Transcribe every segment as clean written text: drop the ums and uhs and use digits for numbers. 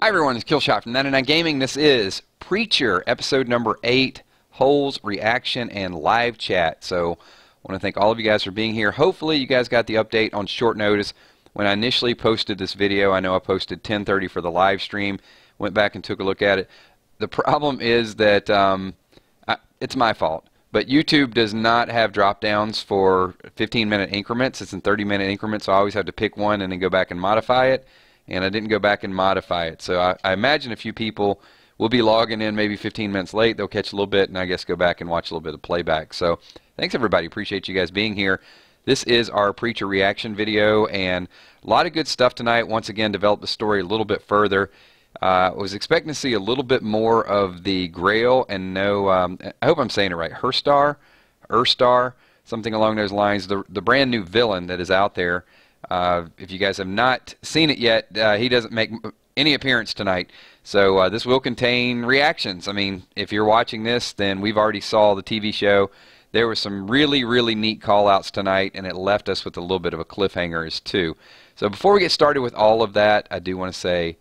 Hi everyone, it's Killshot from 99 Gaming. This is Preacher, episode number 8, Holes, Reaction, and Live Chat. So I want to thank all of you guys for being here. Hopefully you guys got the update on short notice. When I initially posted this video, I know I posted 10:30 for the live stream. Went back and took a look at it. The problem is that it's my fault. But YouTube does not have drop downs for 15-minute increments. It's in 30-minute increments, so I always have to pick one and then go back and modify it. And I didn't go back and modify it. So I imagine a few people will be logging in maybe 15 minutes late. They'll catch a little bit and I guess go back and watch a little bit of playback. So thanks everybody. Appreciate you guys being here. This is our Preacher reaction video and a lot of good stuff tonight. Once again, developed the story a little bit further. I was expecting to see a little bit more of the Grail and no, I hope I'm saying it right, Urstar, something along those lines, the brand new villain that is out there. If you guys have not seen it yet, he doesn't make any appearance tonight. So this will contain reactions. I mean, if you're watching this, then we've already saw the TV show. There were some really, really neat call-outs tonight, and it left us with a little bit of a cliffhanger as too. So before we get started with all of that, I do want to say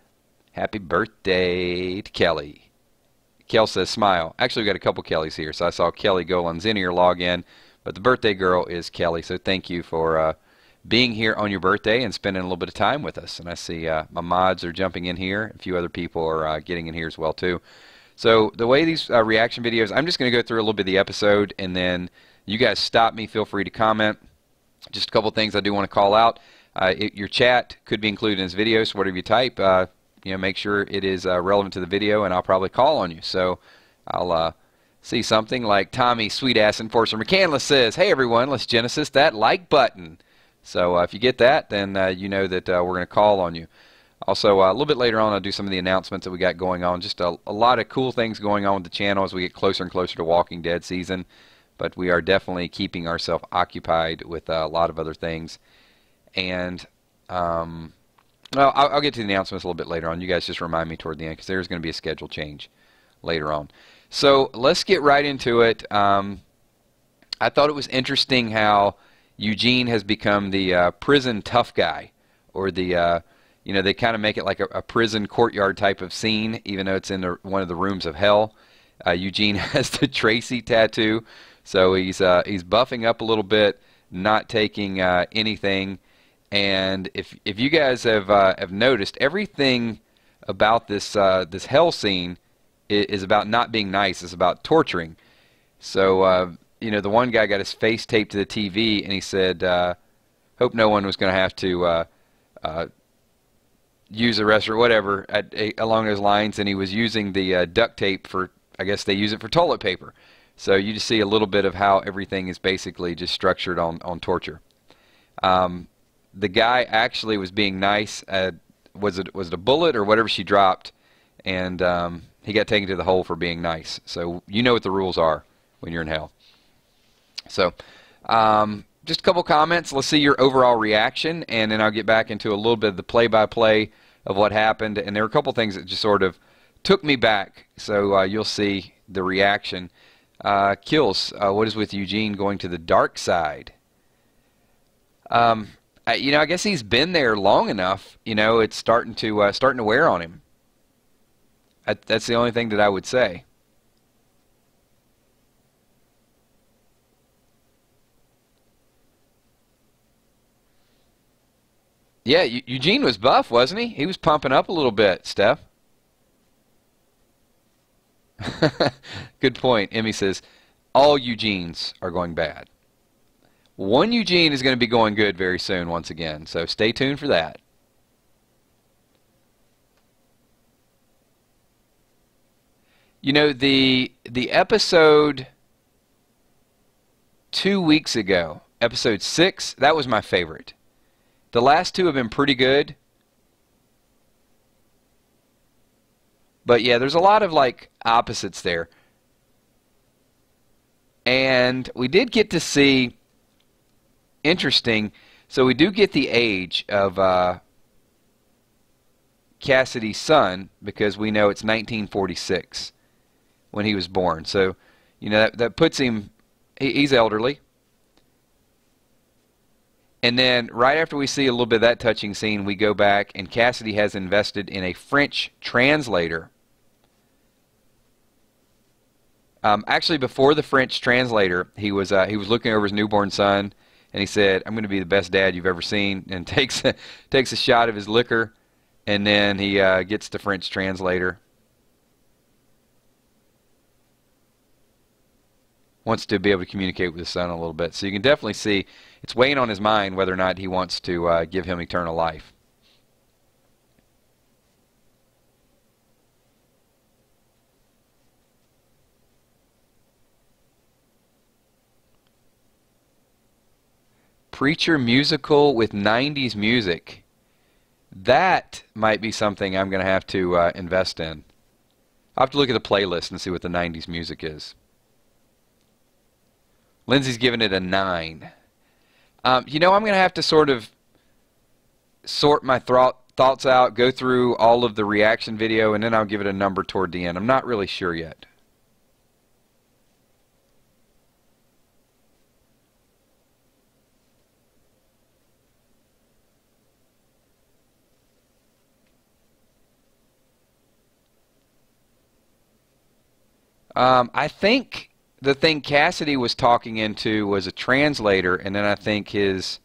happy birthday to Kelly. Kel says smile. Actually, we got a couple Kellys here. So I saw Kelly Golanzinier log in, but the birthday girl is Kelly. So thank you for being here on your birthday and spending a little bit of time with us. And I see my mods are jumping in here. A few other people are getting in here as well too. So the way these reaction videos, I'm just going to go through a little bit of the episode and then you guys stop me. Feel free to comment. Just a couple things I do want to call out. Your chat could be included in this video, so whatever you type, you know, make sure it is relevant to the video and I'll probably call on you. So I'll see something like Tommy Sweet Ass Enforcer McCandless says, hey everyone, let's Genesis that like button. So if you get that, then you know that we're going to call on you. Also, a little bit later on, I'll do some of the announcements that we got going on. Just a lot of cool things going on with the channel as we get closer and closer to Walking Dead season. But we are definitely keeping ourselves occupied with a lot of other things. And, well, I'll get to the announcements a little bit later on. You guys just remind me toward the end because there's going to be a schedule change later on. So let's get right into it. I thought it was interesting how Eugene has become the prison tough guy, or the, you know, they kind of make it like a prison courtyard type of scene, even though it's in one of the rooms of hell. Eugene has the Tracy tattoo, so he's buffing up a little bit, not taking anything. And if you guys have noticed, everything about this this hell scene is about not being nice. It's about torturing. So you know, the one guy got his face taped to the TV, and he said, hope no one was going to have to use the restroom or whatever along those lines, and he was using the duct tape for, I guess they use it for toilet paper. So you just see a little bit of how everything is basically just structured on torture. The guy actually was being nice. Was it a bullet or whatever she dropped, and he got taken to the hole for being nice. So you know what the rules are when you're in hell. So, just a couple comments. Let's see your overall reaction, and then I'll get back into a little bit of the play-by-play of what happened. And there were a couple things that just sort of took me back, so you'll see the reaction. Kills, what is with Eugene going to the dark side? You know, I guess he's been there long enough. You know, it's starting to wear on him. That's the only thing that I would say. Yeah, Eugene was buff, wasn't he? He was pumping up a little bit, Steph. Good point. Emmy says, all Eugenes are going bad. One Eugene is going to be going good very soon once again, so stay tuned for that. You know, the episode 2 weeks ago, episode 6, that was my favorite. The last two have been pretty good. But yeah, there's a lot of like opposites there. And we did get to see, interesting, so we do get the age of Cassidy's son, because we know it's 1946 when he was born. So, you know, that puts him, he's elderly. And then right after we see a little bit of that touching scene, we go back and Cassidy has invested in a French translator. Actually, before the French translator, he was looking over his newborn son, and he said, "I'm going to be the best dad you've ever seen," and takes a shot of his liquor, and then he gets the French translator. Wants to be able to communicate with his son a little bit. So you can definitely see it's weighing on his mind whether or not he wants to give him eternal life. Preacher musical with 90s music. That might be something I'm going to have to invest in. I'll have to look at the playlist and see what the 90s music is. Lindsay's giving it a 9. You know, I'm going to have to sort of sort my thoughts out, go through all of the reaction video, and then I'll give it a number toward the end. I'm not really sure yet. I think the thing Cassidy was talking into was a translator, and then I think his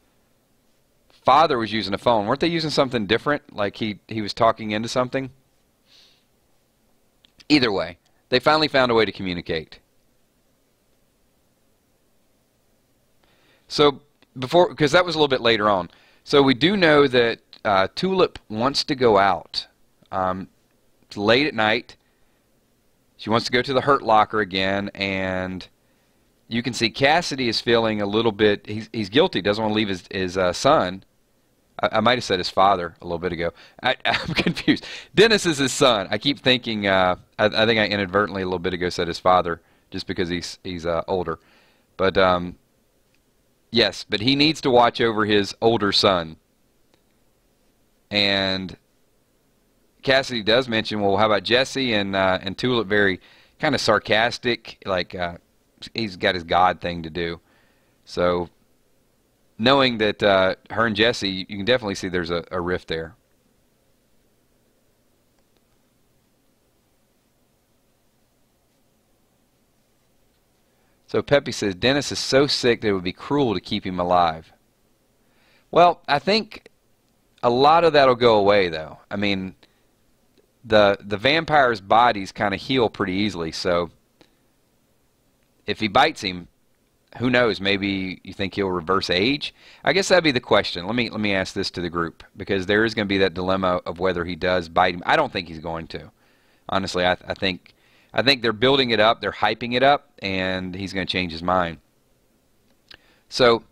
father was using a phone. Weren't they using something different? Like he was talking into something? Either way, they finally found a way to communicate. So because that was a little bit later on. So we do know that Tulip wants to go out. It's late at night. She wants to go to the Hurt Locker again, and you can see Cassidy is feeling a little bit, he's guilty, doesn't want to leave his son. I might have said his father a little bit ago. I'm confused. Denis is his son. I keep thinking, I think I inadvertently a little bit ago said his father, just because he's older. But, yes, but he needs to watch over his older son. And Cassidy does mention, well, how about Jesse and Tulip? Very kind of sarcastic, like he's got his God thing to do. So knowing that her and Jesse, you can definitely see there's a rift there. So Pepe says, Denis is so sick that it would be cruel to keep him alive. Well, I think a lot of that will go away, though. I mean, the vampire's bodies kind of heal pretty easily, so if he bites him, who knows, maybe you think he'll reverse age? I guess that'd be the question. Let me ask this to the group, because there is going to be that dilemma of whether he does bite him. I don't think he's going to. Honestly, I think they're building it up, they're hyping it up, and he's going to change his mind. So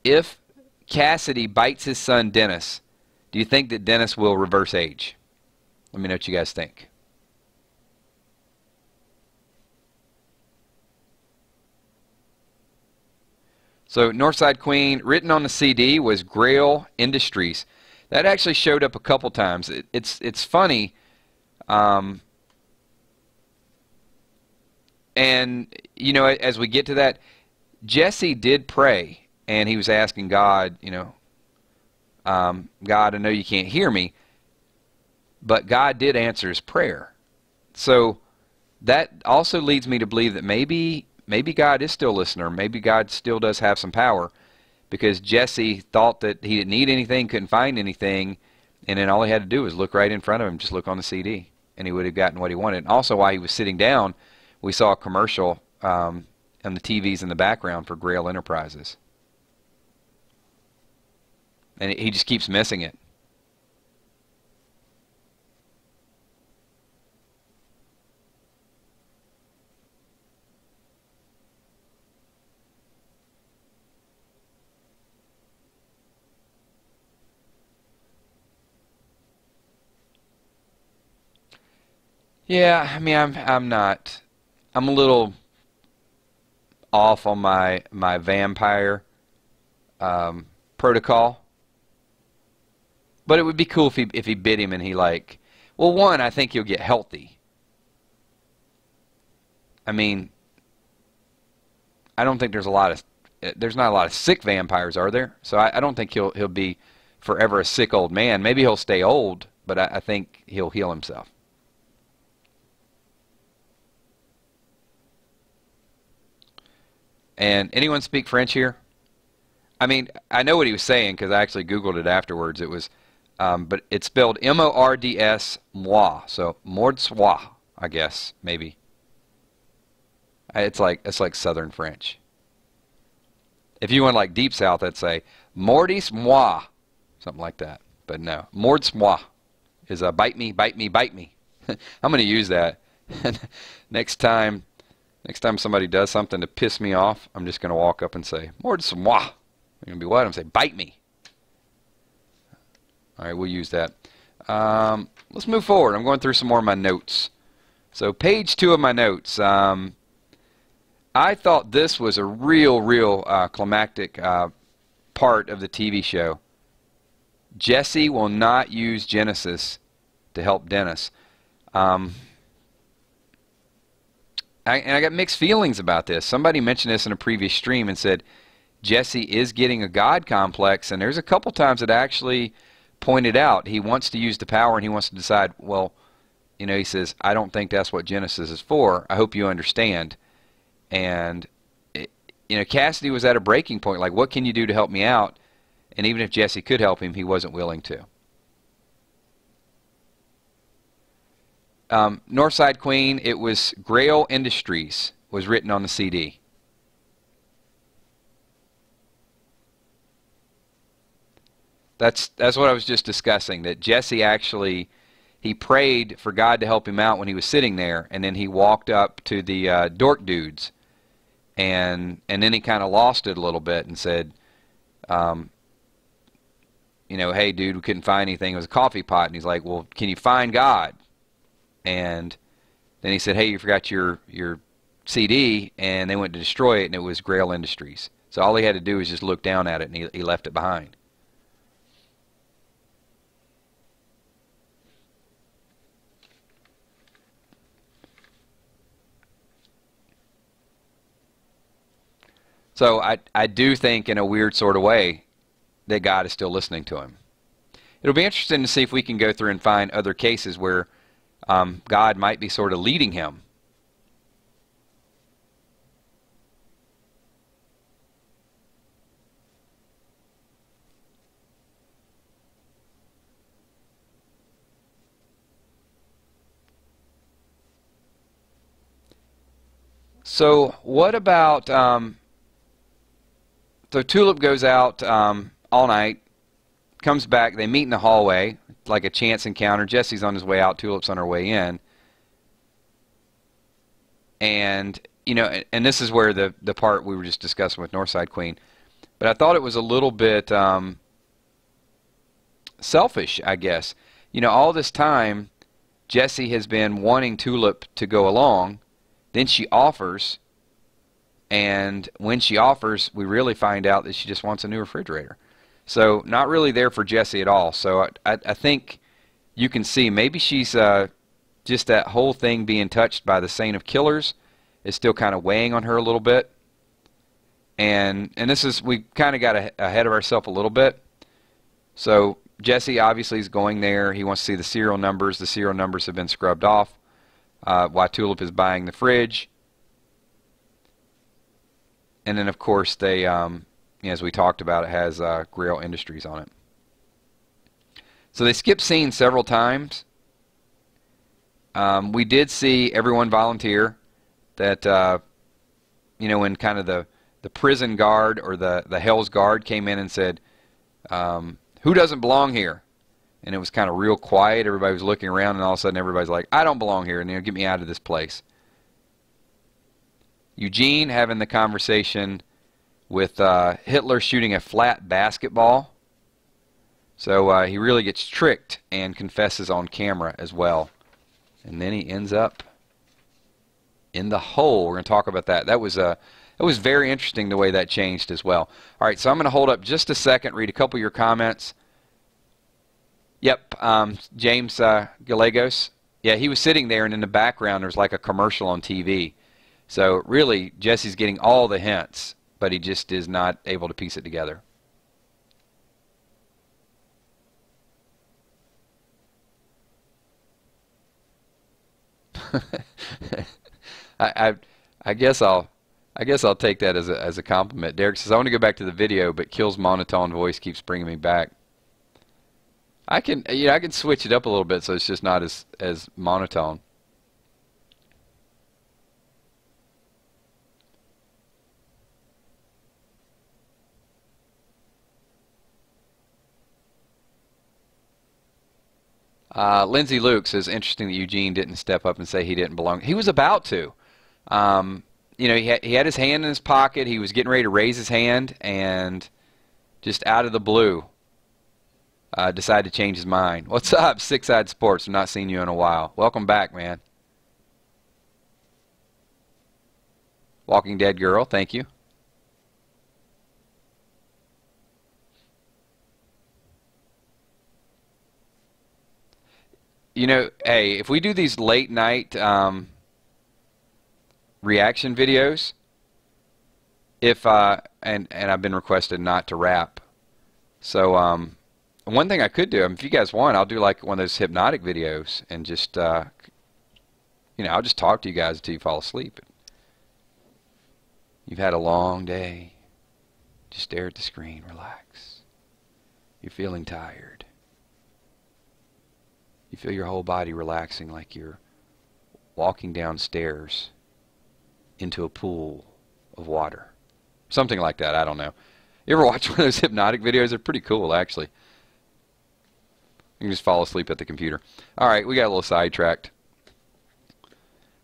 if Cassidy bites his son Denis, do you think that Denis will reverse age? Let me know what you guys think. So Northside Queen, written on the CD was Grail Industries. That actually showed up a couple times. It's funny, and you know, as we get to that, Jesse did pray, and he was asking God, you know, God, I know you can't hear me, but God did answer his prayer. So that also leads me to believe that maybe God is still a listener. Maybe God still does have some power, because Jesse thought that he didn't need anything, couldn't find anything, and then all he had to do was look right in front of him, just look on the CD, and he would have gotten what he wanted. And also, while he was sitting down, we saw a commercial on the TVs in the background for Grail Enterprises. And he just keeps missing it. Yeah, I mean, I'm not. I'm a little off on my vampire protocol. But it would be cool if he bit him and he, like, well, one, I think he'll get healthy. I mean, I don't think there's a lot of there's not a lot of sick vampires, are there? So I don't think he'll be forever a sick old man. Maybe he'll stay old, but I think he'll heal himself. And anyone speak French here? I mean, I know what he was saying because I actually Googled it afterwards. It was, but it's spelled M-O-R-D-S, moi. So mordsoi, I guess, maybe. It's like Southern French. If you went like deep South, I'd say mordis moi, something like that. But no, mordsoi is a bite me, bite me, bite me. I'm going to use that next time. Next time somebody does something to piss me off, I'm just going to walk up and say, mordsoi. You're going to be what? I'm going to say, bite me. All right, we'll use that. Let's move forward. I'm going through some more of my notes. So page 2 of my notes. I thought this was a real climactic part of the TV show. Jesse will not use Genesis to help Denis. And I got mixed feelings about this. Somebody mentioned this in a previous stream and said Jesse is getting a God complex, and there's a couple times that actually pointed out he wants to use the power and he wants to decide, well, you know, he says, I don't think that's what Genesis is for. I hope you understand. And, you know, Cassidy was at a breaking point, like, what can you do to help me out? And even if Jesse could help him, he wasn't willing to. Northside Queen, it was Grail Industries was written on the CD. That's what I was just discussing, that Jesse actually, he prayed for God to help him out when he was sitting there, and then he walked up to the dork dudes, and then he kind of lost it a little bit and said, you know, hey dude, we couldn't find anything. It was a coffee pot. And he's like, well, can you find God? And then he said, hey, you forgot your CD, and they went to destroy it, and it was Grail Industries. So all he had to do was just look down at it, and he left it behind. So I do think in a weird sort of way that God is still listening to him. It'll be interesting to see if we can go through and find other cases where God might be sort of leading him. So what about, so Tulip goes out all night, comes back, they meet in the hallway, like a chance encounter. Jesse's on his way out, Tulip's on her way in. And, you know, and this is where the part we were just discussing with Northside Queen. But I thought it was a little bit selfish, I guess. You know, all this time, Jesse has been wanting Tulip to go along. Then she offers, and when she offers, we really find out that she just wants a new refrigerator. So not really there for Jesse at all. So I think you can see maybe she's just that whole thing being touched by the Saint of Killers is still kind of weighing on her a little bit. And this is, we kind of got ahead of ourselves a little bit. So Jesse obviously is going there. He wants to see the serial numbers. The serial numbers have been scrubbed off while Tulip is buying the fridge. And then of course they, as we talked about, it has Grail Industries on it. So they skip scenes several times. We did see everyone volunteer. That you know, when kind of the prison guard or the Hell's Guard came in and said, who doesn't belong here? And it was kind of real quiet. Everybody was looking around, and all of a sudden everybody's like, I don't belong here, and get me out of this place. Eugene having the conversation with Hitler shooting a flat basketball. So he really gets tricked and confesses on camera as well. And then he ends up in the hole. We're going to talk about that. That was very interesting the way that changed as well. All right, so I'm going to hold up just a second, read a couple of your comments. Yep, James Gallegos. Yeah, he was sitting there, and in the background there was like a commercial on TV. So really, Jesse's getting all the hints but he just is not able to piece it together. I, I guess I'll take that as a compliment. Derek says I want to go back to the video, but Kill's monotone voice keeps bringing me back. I can switch it up a little bit so it's just not as monotone. Lindsay Luke says, interesting that Eugene didn't step up and say he didn't belong. He was about to. You know, he had his hand in his pocket. He was getting ready to raise his hand, and just out of the blue, decided to change his mind. What's up, Six Eyed Sports? I've not seen you in a while. Welcome back, man. Walking Dead Girl, thank you. You know, hey, if we do these late night reaction videos, and I've been requested not to rap, so one thing I could do, if you guys want, I'll do like one of those hypnotic videos and just you know, I'll just talk to you guys until you fall asleep. You've had a long day. Just stare at the screen, relax. You're feeling tired. You feel your whole body relaxing like you're walking downstairs into a pool of water. Something like that, I don't know. You ever watch one of those hypnotic videos? They're pretty cool, actually. You can just fall asleep at the computer. All right, we got a little sidetracked.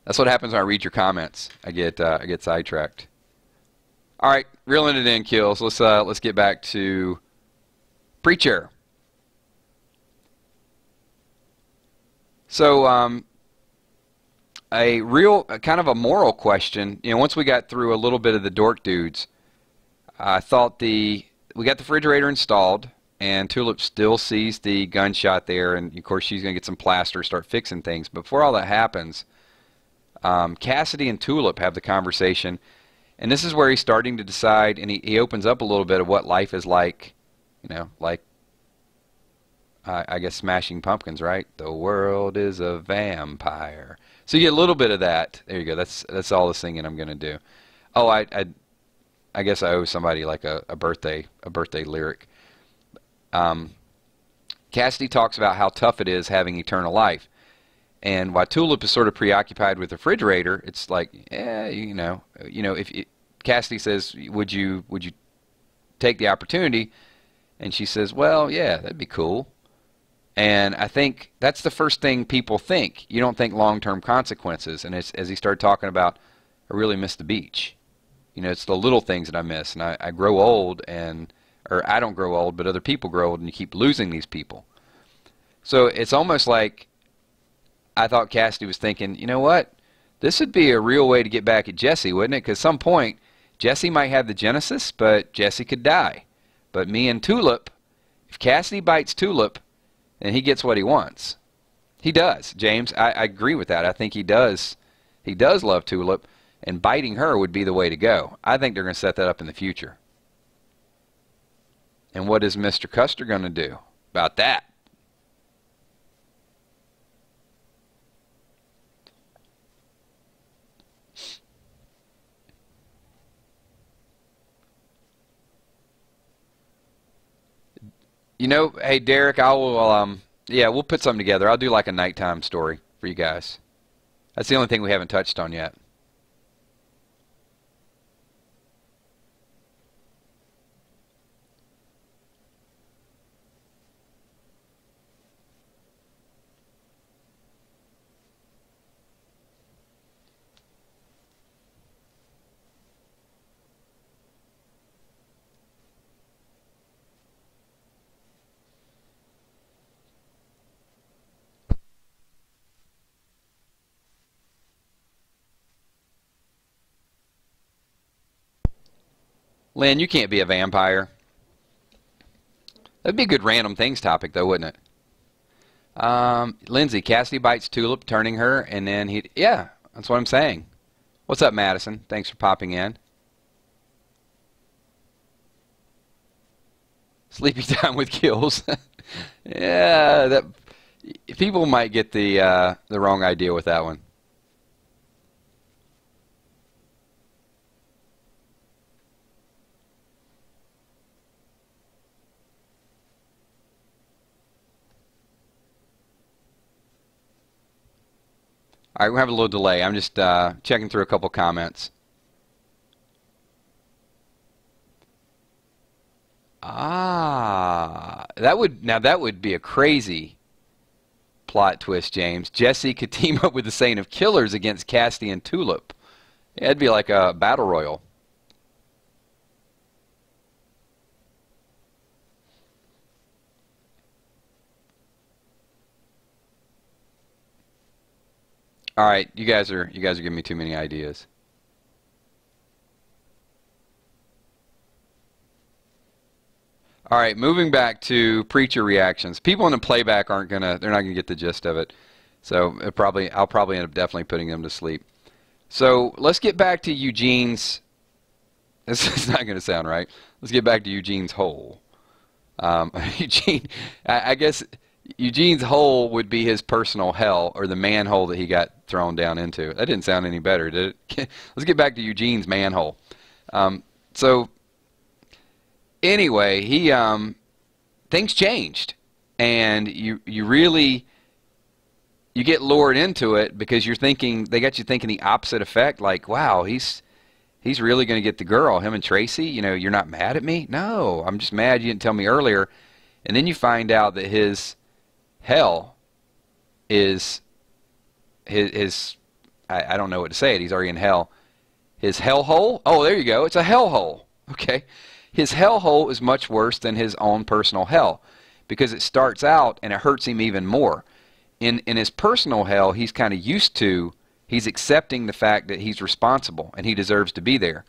That's what happens when I read your comments. I get sidetracked. All right, reeling it in, Kills. Let's get back to Preacher. So, a real kind of a moral question. You know, once we got through a little bit of the dork dudes, I thought we got the refrigerator installed, and Tulip still sees the gunshot there, and of course she's gonna get some plaster, start fixing things. But before all that happens, Cassidy and Tulip have the conversation, and this is where he's starting to decide, and he opens up a little bit of what life is like, you know, like. I guess Smashing Pumpkins, right? The world is a vampire. So you get a little bit of that. There you go. That's all the singing I'm gonna do. Oh, I guess I owe somebody like a birthday lyric. Cassidy talks about how tough it is having eternal life, and while Tulip is sort of preoccupied with the refrigerator, it's like, yeah, you know, Cassidy says, would you take the opportunity? And she says, well, yeah, that'd be cool. And I think that's the first thing people think. You don't think long-term consequences. And as he started talking about, I really miss the beach. You know, it's the little things that I miss. And I grow old, or I don't grow old, but other people grow old, and you keep losing these people. So it's almost like I thought Cassidy was thinking, you know what? This would be a real way to get back at Jesse, wouldn't it? Because at some point, Jesse might have the Genesis, but Jesse could die. But me and Tulip, if Cassidy bites Tulip, and he gets what he wants. He does, James. I agree with that. I think he does. He does love Tulip, and biting her would be the way to go. I think they're going to set that up in the future. And what is Mr. Custer going to do about that? You know, hey, Derek, I will, yeah, we'll put something together. I'll do like a nighttime story for you guys. That's the only thing we haven't touched on yet. Lynn, you can't be a vampire. That'd be a good random things topic, though, wouldn't it? Lindsay, Cassidy bites Tulip, turning her, and then yeah, that's what I'm saying. What's up, Madison? Thanks for popping in. Sleepy time with kills. Yeah, that people might get the wrong idea with that one. All right, we're having a little delay. I'm just checking through a couple comments. Ah, that would be a crazy plot twist, James. Jesse could team up with the Saint of Killers against Cassidy and Tulip. Yeah, it'd be like a battle royal. All right, you guys are giving me too many ideas. All right, moving back to preacher reactions. People in the playback they're not gonna get the gist of it. So I'll probably end up definitely putting them to sleep. So let's get back to Eugene's. This is not gonna sound right. Let's get back to Eugene's hole. Eugene, I guess Eugene's hole would be his personal hell, or the manhole that he got thrown down into. That didn't sound any better, did it? Let's get back to Eugene's manhole. So anyway, things changed, and you get lured into it because they got you thinking the opposite effect, like, wow, he's really going to get the girl, him and Tracy. You're not mad at me? No, I'm just mad you didn't tell me earlier. And then you find out that his hell is his I don't know what to say it. He's already in hell. His hell hole? Oh, there you go. It's a hell hole. Okay. His hell hole is much worse than his own personal hell because it starts out and it hurts him even more. In his personal hell, he's kind of he's accepting the fact that he's responsible and he deserves to be there.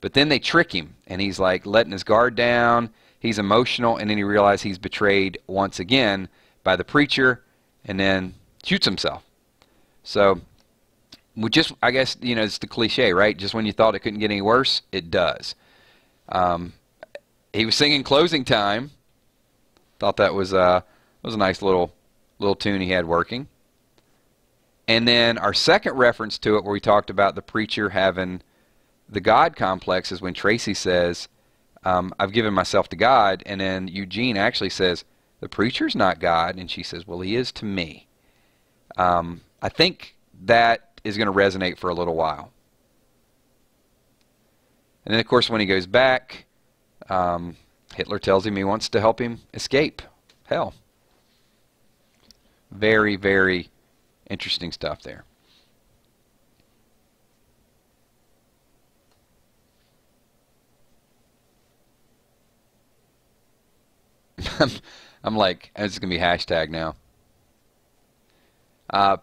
But then they trick him and he's like letting his guard down. He's emotional, and then he realizes he's betrayed once again by the preacher and then shoots himself. So I guess, it's the cliche, right? Just when you thought it couldn't get any worse, it does. He was singing Closing Time. Thought that was a nice little tune he had working. And then our second reference to it, where we talked about the preacher having the God complex, is when Tracy says, I've given myself to God, and then Eugene actually says, the preacher's not God, and she says, well, he is to me. I think that is going to resonate for a little while. And then, of course, when he goes back, Hitler tells him he wants to help him escape hell. Very, very interesting stuff there. I'm like, it's going to be hashtag now.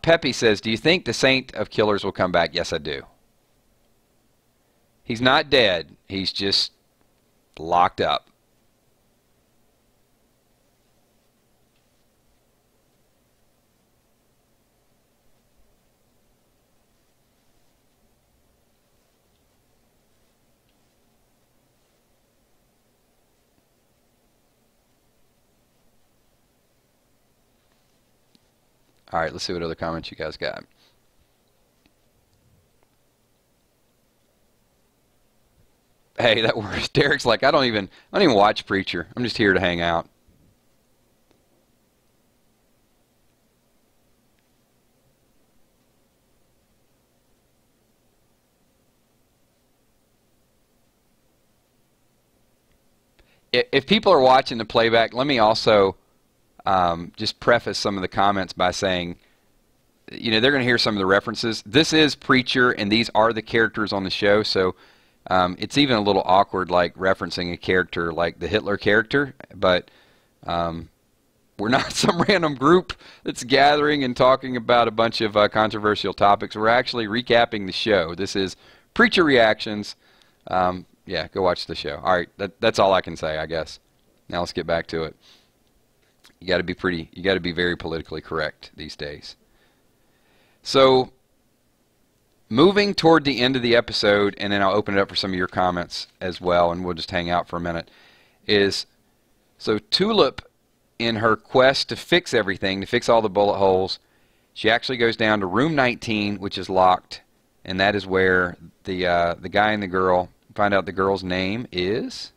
Peppy says, do you think the Saint of Killers will come back? Yes, I do. He's not dead. He's just locked up. All right, let's see what other comments you guys got. Hey, that works. Derek's like, I don't even watch Preacher. I'm just here to hang out. If people are watching the playback, let me also just preface some of the comments by saying, they're going to hear some of the references. This is Preacher, and these are the characters on the show, so it's even a little awkward, like referencing a character like the Hitler character, but we're not some random group that's gathering and talking about a bunch of controversial topics. We're actually recapping the show. This is Preacher Reactions. Yeah, go watch the show. All right, that's all I can say, I guess. Now let's get back to it. You got to be very politically correct these days. So, moving toward the end of the episode, and then I'll open it up for some of your comments as well, and we'll just hang out for a minute, is So Tulip, in her quest to fix everything, to fix all the bullet holes, she actually goes down to room 19, which is locked, and that is where the guy and the girl find out the girl's name is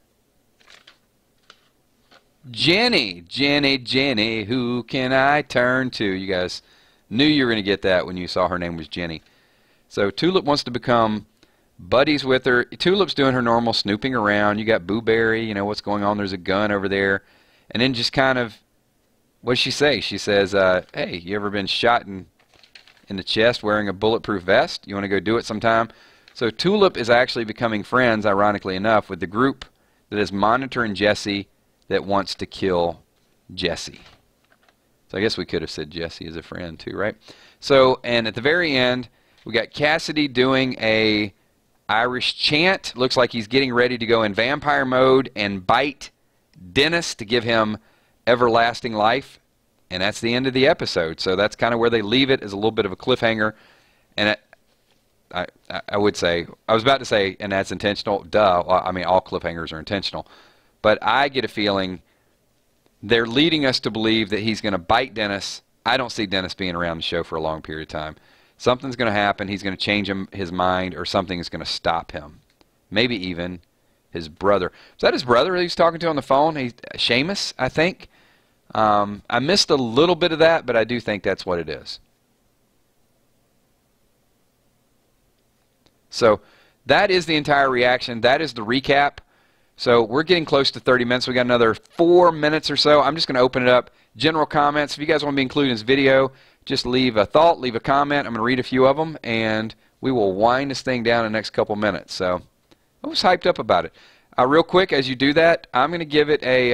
Jenny. Jenny, Jenny, who can I turn to? You guys knew you were going to get that when you saw her name was Jenny. So Tulip wants to become buddies with her. Tulip's doing her normal snooping around. You got Boo Berry, you know what's going on. There's a gun over there. And then just kind of, what does she say? She says, hey, you ever been shot in the chest wearing a bulletproof vest? You want to go do it sometime? So Tulip is actually becoming friends, ironically enough, with the group that is monitoring Jesse that wants to kill Jesse. So I guess we could have said Jesse as a friend too, right? So, and at the very end, we got Cassidy doing a Irish chant. Looks like he's getting ready to go in vampire mode and bite Denis to give him everlasting life. And that's the end of the episode. So that's kind of where they leave it, as a little bit of a cliffhanger. And I would say, I was about to say, and that's intentional. Duh. I mean, all cliffhangers are intentional. But I get a feeling they're leading us to believe that he's going to bite Denis. I don't see Denis being around the show for a long period of time. Something's going to happen. He's going to change his mind, or something is going to stop him. Maybe even his brother. Is that his brother he's talking to on the phone? He's Seamus, I think. I missed a little bit of that, but I do think that's what it is. So that is the entire reaction. That is the recap. So we're getting close to 30 minutes. We got another 4 minutes or so. I'm just going to open it up. General comments. If you guys want to be included in this video, just leave a thought, leave a comment. I'm going to read a few of them, and we will wind this thing down in the next couple minutes. So I was hyped up about it. Real quick, as you do that, I'm going to give it a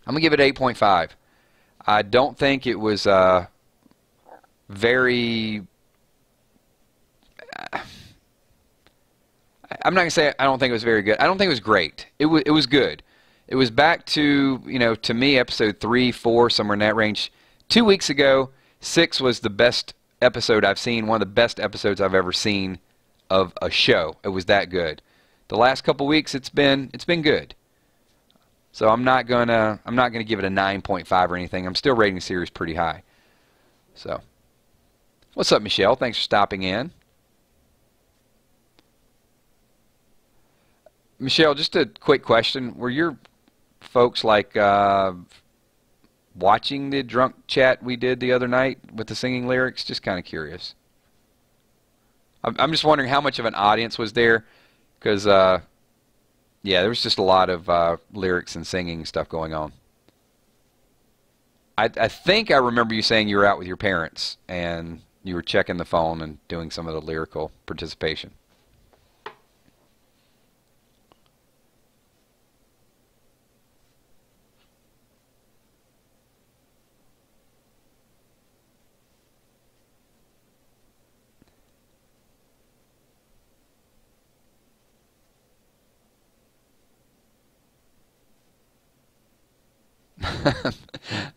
8.5. I don't think it was very. I'm not going to say I don't think it was very good. I don't think it was great. It was good. It was back to, you know, to me, episode 3, 4, somewhere in that range. 2 weeks ago, 6 was the best episode I've seen, one of the best episodes I've ever seen of a show. It was that good. The last couple weeks, it's been good. So I'm not gonna give it a 9.5 or anything. I'm still rating the series pretty high. So, what's up, Michelle? Thanks for stopping in. Michelle, just a quick question. Were your folks like watching the drunk chat we did the other night with the singing lyrics? Just kind of curious. I'm just wondering how much of an audience was there, because yeah, there was just a lot of lyrics and singing stuff going on. I think I remember you saying you were out with your parents and you were checking the phone and doing some of the lyrical participation.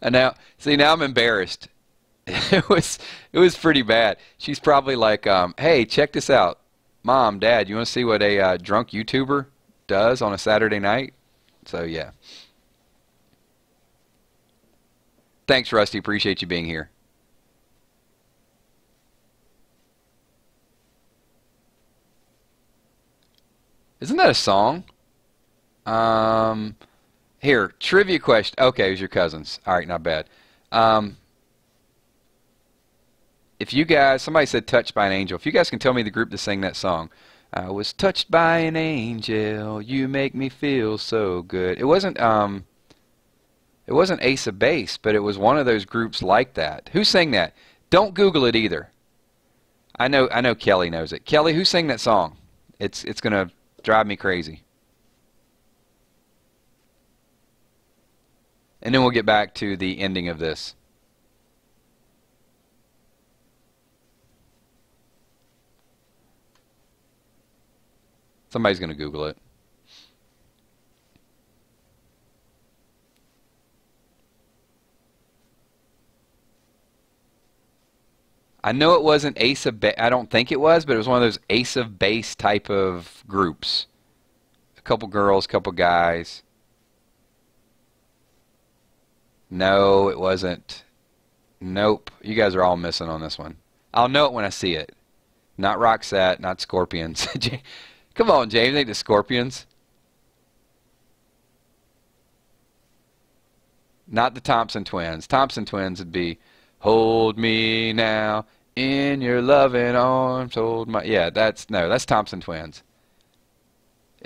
And now, see, now I'm embarrassed. It was pretty bad. She's probably like, hey, check this out. Mom, Dad, you want to see what a drunk YouTuber does on a Saturday night? So, yeah. Thanks, Rusty. Appreciate you being here. Isn't that a song? Here, trivia question. Okay, it was your cousins. All right, not bad. If you guys, somebody said Touched by an Angel. If you guys can tell me the group that sang that song. I was touched by an angel, you make me feel so good. It wasn't Ace of Base, but it was one of those groups like that. Who sang that? Don't Google it either. I know Kelly knows it. Kelly, who sang that song? It's gonna drive me crazy. And then we'll get back to the ending of this. Somebody's going to Google it. I know it wasn't Ace of Base. I don't think it was, but it was one of those Ace of Base type of groups. A couple girls, couple guys. No, it wasn't. Nope. You guys are all missing on this one. I'll know it when I see it. Not Roxette, not Scorpions. Come on, James, ain't the Scorpions. Not the Thompson Twins. Thompson Twins would be, hold me now in your loving arms, hold my... Yeah, that's Thompson Twins.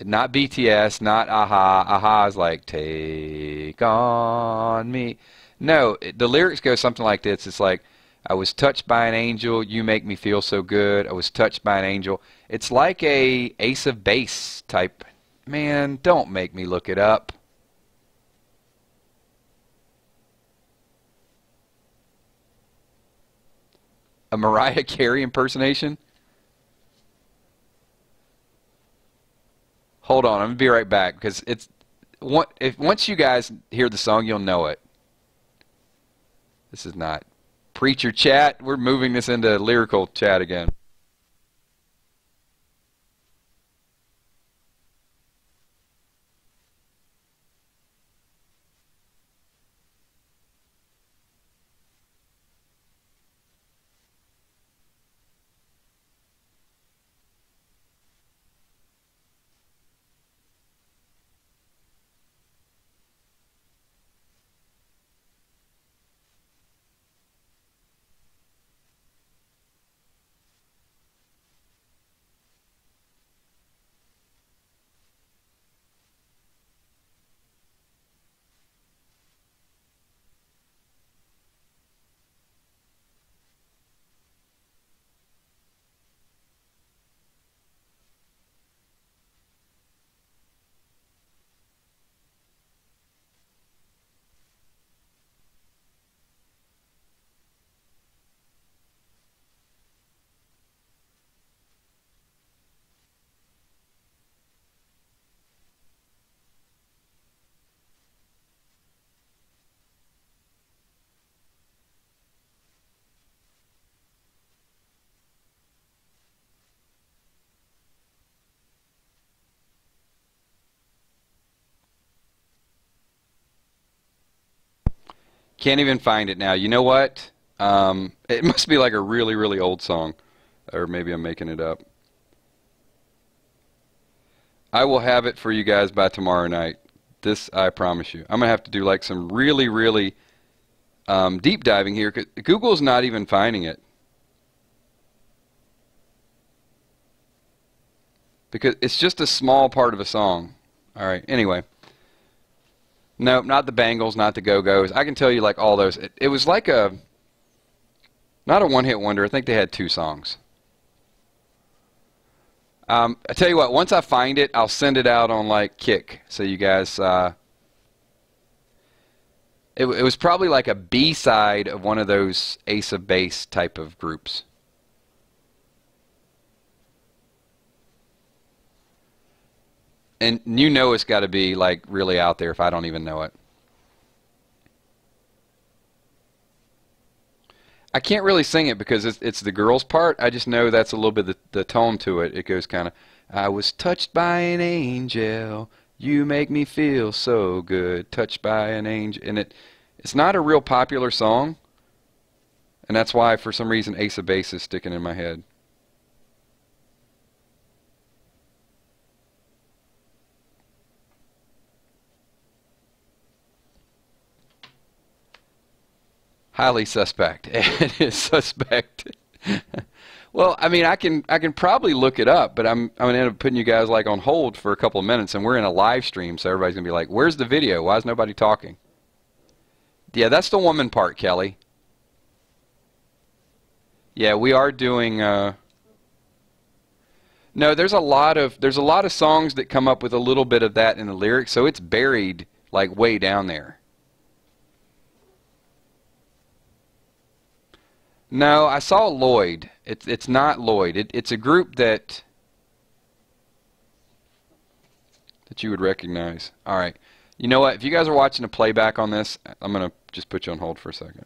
Not BTS, not AHA. AHA is like, take on me. No, the lyrics go something like this. It's like, I was touched by an angel, you make me feel so good. I was touched by an angel. It's like a Ace of Base type. Man, don't make me look it up. A Mariah Carey impersonation? Hold on, I'm gonna be right back because once you guys hear the song, you'll know it. This is not preacher chat. We're moving this into lyrical chat again. Can't even find it now. You know what? It must be like a really, really old song. Or maybe I'm making it up. I will have it for you guys by tomorrow night. This, I promise you. I'm going to have to do like some really, really deep diving here, 'cause Google's not even finding it. Because it's just a small part of a song. Alright, anyway. Nope, not the Bangles, not the Go-Go's. I can tell you like all those. It was like a, not a one-hit wonder. I think they had 2 songs. I tell you what, once I find it, I'll send it out on like Kick. So you guys, it was probably like a B-side of one of those Ace of Base type of groups. And you know it's got to be like really out there if I don't even know it. I can't really sing it because it's the girl's part. I just know that's a little bit the tone to it. It goes kind of, I was touched by an angel. You make me feel so good. Touched by an angel. And it's not a real popular song. And that's why, for some reason, Ace of Base is sticking in my head. Highly suspect. It is suspect. Well, I mean, I can probably look it up, but I'm gonna end up putting you guys like on hold for a couple of minutes, and we're in a live stream, so everybody's gonna be like, "Where's the video? Why is nobody talking?" Yeah, that's the woman part, Kelly. Yeah, we are doing. No, there's a lot of songs that come up with a little bit of that in the lyrics, so it's buried like way down there. No, I saw Lloyd. It's not Lloyd. It's a group that you would recognize. All right. You know what? If you guys are watching a playback on this, I'm gonna just put you on hold for a second.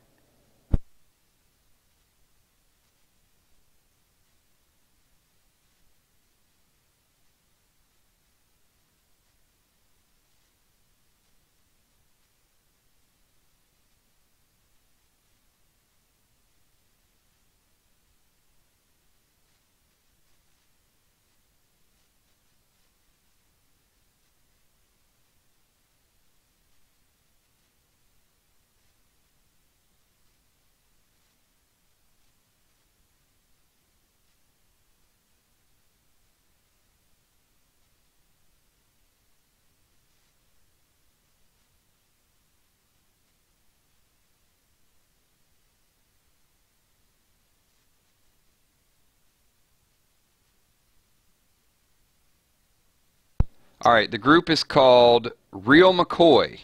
All right, the group is called Real McCoy.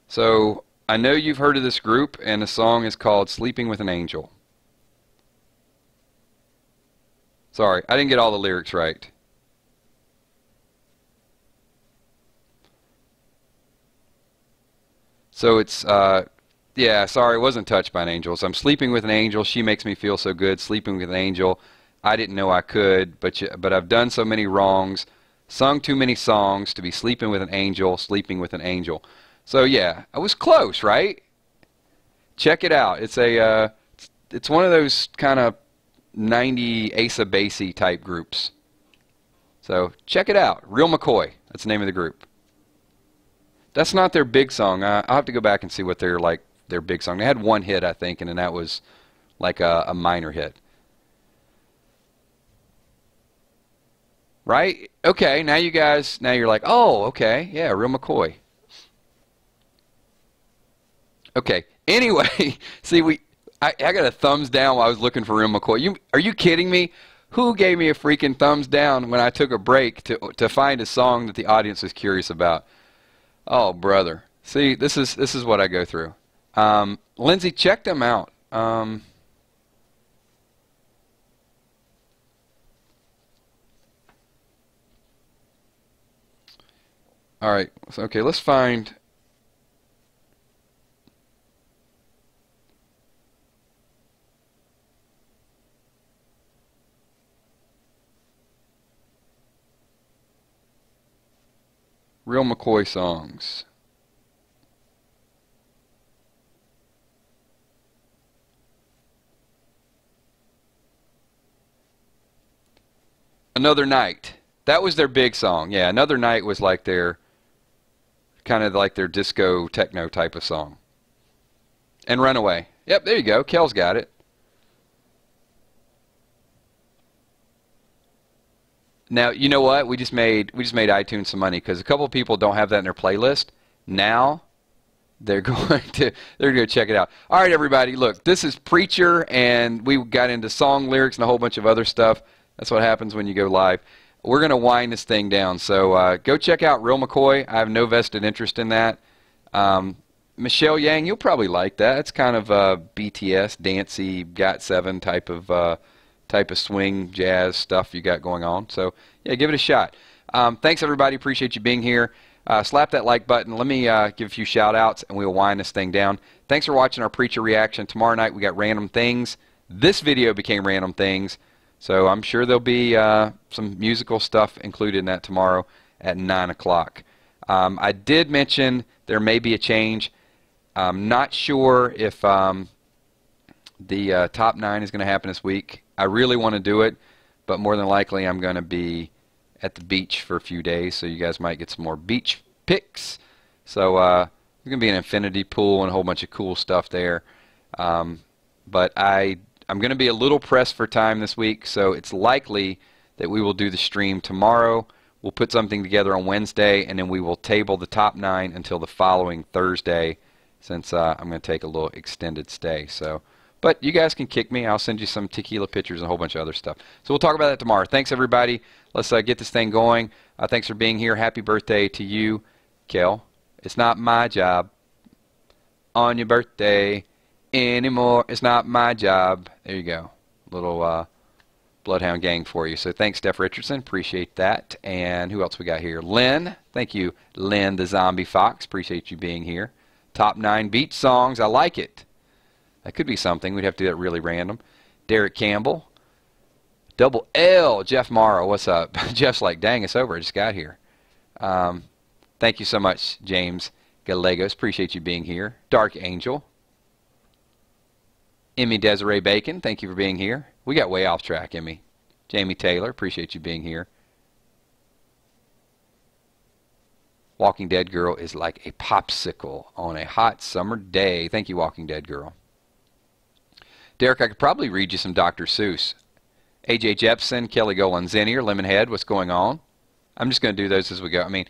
So I know you've heard of this group, and the song is called Sleeping with an Angel. Sorry, I didn't get all the lyrics right. So it's, yeah, sorry, it wasn't Touched by an Angel. So I'm sleeping with an angel. She makes me feel so good. Sleeping with an angel. I didn't know I could, but I've done so many wrongs. Sung too many songs to be sleeping with an angel, sleeping with an angel. So yeah, I was close, right? Check it out. It's it's one of those kind of 90 Asa Bassy type groups. So check it out. Real McCoy. That's the name of the group. That's not their big song. I'll have to go back and see what their big song. They had one hit, I think, and then that was like a minor hit. Right? Okay, now you're like, oh, okay, yeah, Real McCoy. Okay, anyway, see, I got a thumbs down while I was looking for Real McCoy. Are you kidding me? Who gave me a freaking thumbs down when I took a break to find a song that the audience was curious about? Oh, brother. See, this is what I go through. Lindsay, check them out. All right. So, okay, let's find. Real McCoy songs. Another Night. That was their big song. Yeah, Another Night was like their kind of like their disco techno type of song. And Runaway. Yep, there you go. Kel's got it. Now, you know what? We just made iTunes some money because a couple of people don't have that in their playlist. Now they're going to check it out. All right, everybody. Look, this is Preacher, and we got into song lyrics and a whole bunch of other stuff. That's what happens when you go live. We're going to wind this thing down. So go check out Real McCoy. I have no vested interest in that. Michelle Yang, you'll probably like that. It's kind of BTS, dancey, GOT7 type of swing jazz stuff you got going on. So yeah, give it a shot. Thanks everybody. Appreciate you being here. Slap that like button. Let me give a few shout outs and we'll wind this thing down. Thanks for watching our Preacher reaction. Tomorrow night we got Random Things. This video became Random Things. So I'm sure there'll be some musical stuff included in that tomorrow at 9 o'clock. I did mention there may be a change. I'm not sure if the top 9 is going to happen this week. I really want to do it, but more than likely I'm going to be at the beach for a few days, so you guys might get some more beach pics. So there's going to be an infinity pool and a whole bunch of cool stuff there. But I'm going to be a little pressed for time this week, so it's likely that we will do the stream tomorrow. We'll put something together on Wednesday, and then we will table the top 9 until the following Thursday, since I'm going to take a little extended stay. So, but you guys can kick me. I'll send you some tequila pictures and a whole bunch of other stuff. So we'll talk about that tomorrow. Thanks, everybody. Let's get this thing going. Thanks for being here. Happy birthday to you, Kel. It's not my job on your birthday anymore. It's not my job. There you go. Little Bloodhound Gang for you. So thanks, Steph Richardson. Appreciate that. And who else we got here? Lynn. Thank you, Lynn the Zombie Fox. Appreciate you being here. Top 9 beach songs. I like it. That could be something. We'd have to do that really random. Derek Campbell. Double L. Jeff Morrow. What's up? Jeff's like, dang, it's over. I just got here. Thank you so much, James Gallegos. Appreciate you being here. Dark Angel. Emmy Desiree Bacon, thank you for being here. We got way off track, Emmy. Jamie Taylor, appreciate you being here. Walking Dead Girl is like a popsicle on a hot summer day. Thank you, Walking Dead Girl. Derek, I could probably read you some Dr. Seuss. AJ Jepson, Kelly Golan-Zinnier, Lemonhead, what's going on? I'm just going to do those as we go. I mean,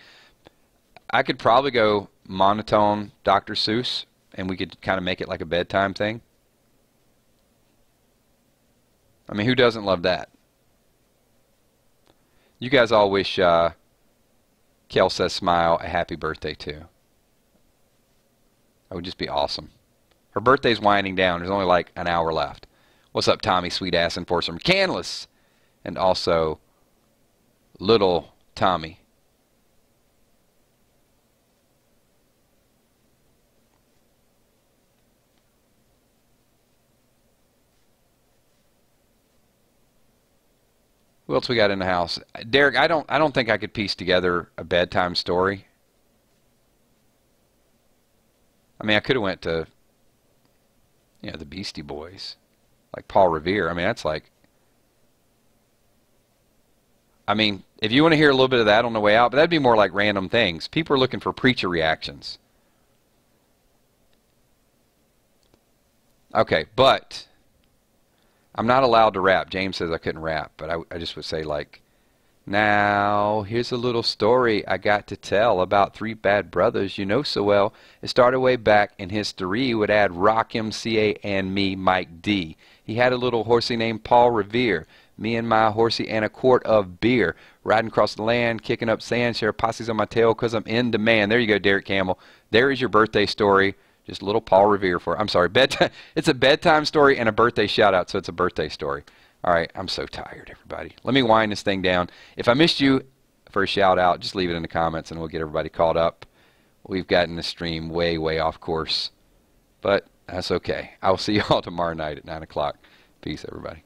I could probably go monotone Dr. Seuss, and we could kind of make it like a bedtime thing. I mean, who doesn't love that? You guys all wish Kel says smile, a happy birthday too. That would just be awesome. Her birthday's winding down. There's only like an hour left. What's up, Tommy, sweet ass enforcer? Canless. And also, little Tommy. Who else we got in the house? Derek, I don't think I could piece together a bedtime story. I mean, I could have went to, the Beastie Boys, like Paul Revere. I mean, that's like, I mean, if you want to hear a little bit of that on the way out, but that'd be more like random things. People are looking for preacher reactions. Okay, but I'm not allowed to rap. James says I couldn't rap, but I just would say like, now, here's a little story I got to tell about three bad brothers you know so well. It started way back in history. Would add Rock MCA and me, Mike D. He had a little horsey named Paul Revere. Me and my horsey and a quart of beer. Riding across the land, kicking up sand, share posses on my tail because I'm in demand. There you go, Derek Campbell. There is your birthday story. Just a little Paul Revere for, I'm sorry, bedtime. It's a bedtime story and a birthday shout out, so it's a birthday story. All right, I'm so tired, everybody. Let me wind this thing down. If I missed you for a shout out, just leave it in the comments and we'll get everybody caught up. We've gotten the stream way, way off course, but that's okay. I'll see you all tomorrow night at 9 o'clock. Peace, everybody.